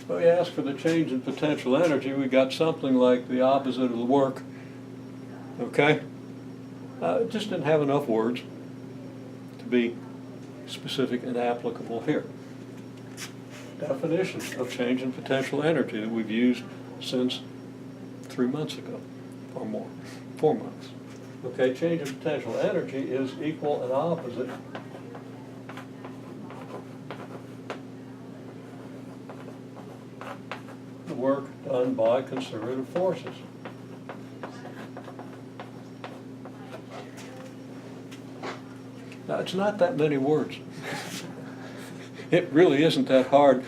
Well, we asked for the change in potential energy. We got something like the opposite of the work. Okay? Just didn't have enough words to be specific and applicable here. Definition of change in potential energy that we've used since 3 months ago or more, 4 months. Okay, change in potential energy is equal and opposite the work done by conservative forces. Now, it's not that many words. It really isn't that hard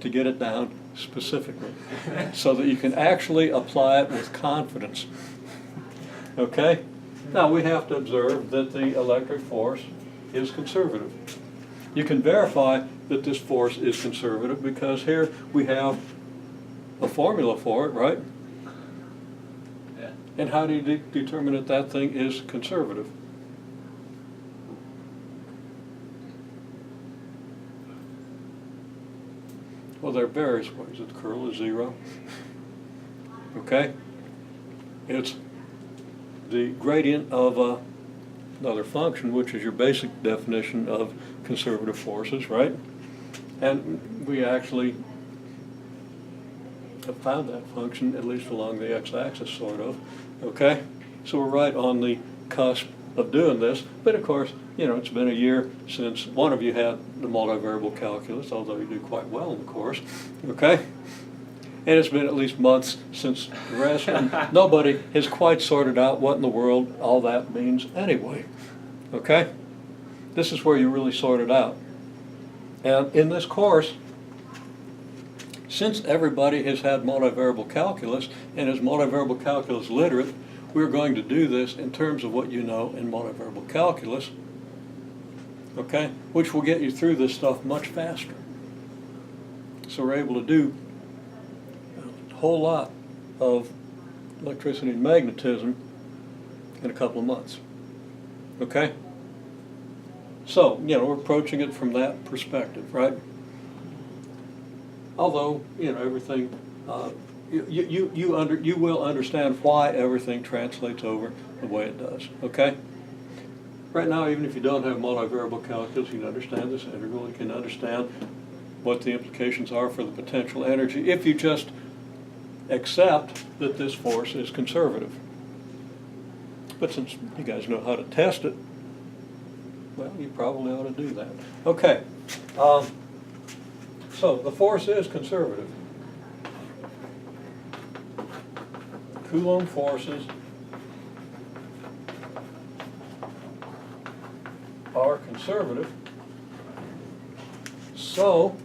to get it down specifically so that you can actually apply it with confidence. Okay? Now, we have to observe that the electric force is conservative. You can verify that this force is conservative because here we have a formula for it, right? Yeah. And how do you determine that that thing is conservative? Well, there are various ways. The curl is 0. Okay? It's the gradient of another function, which is your basic definition of conservative forces, right? And we actually have found that function, at least along the x-axis, sort of. Okay? So we're right on the cusp of doing this. But of course, you know, it's been a year since one of you had the multivariable calculus, although you do quite well in the course. Okay? And it's been at least months since the rest, and nobody has quite sorted out what in the world all that means anyway. Okay? This is where you really sort it out. And in this course, since everybody has had multivariable calculus and is multivariable calculus literate, we're going to do this in terms of what you know in multivariable calculus, okay, which will get you through this stuff much faster. So we're able to do a whole lot of electricity and magnetism in a couple of months. Okay? So, you know, we're approaching it from that perspective, right? Although, you know, everything, you will understand why everything translates over the way it does, okay? Right now, even if you don't have multivariable calculus, you can understand this integral, you can understand what the implications are for the potential energy if you just accept that this force is conservative. But since you guys know how to test it, well, you probably ought to do that. Okay, so the force is conservative. Coulomb forces are conservative, so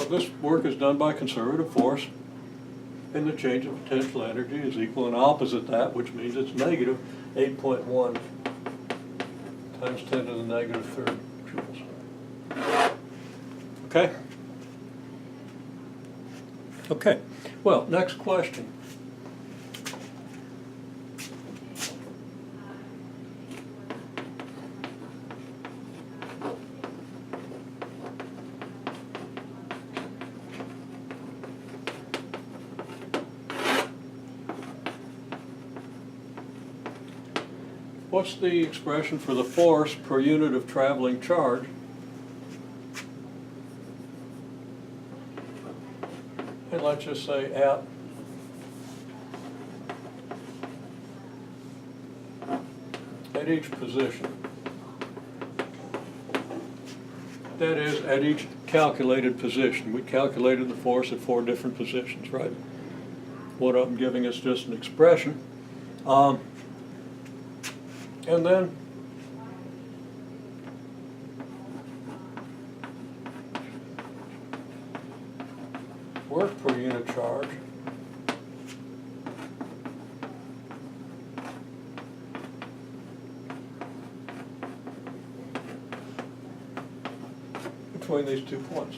this work is done by conservative force, and the change in potential energy is equal and opposite that, which means it's negative 8.1 times 10 to the negative third joules. Okay? Okay. Well, next question. What's the expression for the force per unit of traveling charge? And let's just say at each position. That is, at each calculated position. We calculated the force at 4 different positions, right? What I'm giving is just an expression. And then work per unit charge. Between these 2 points.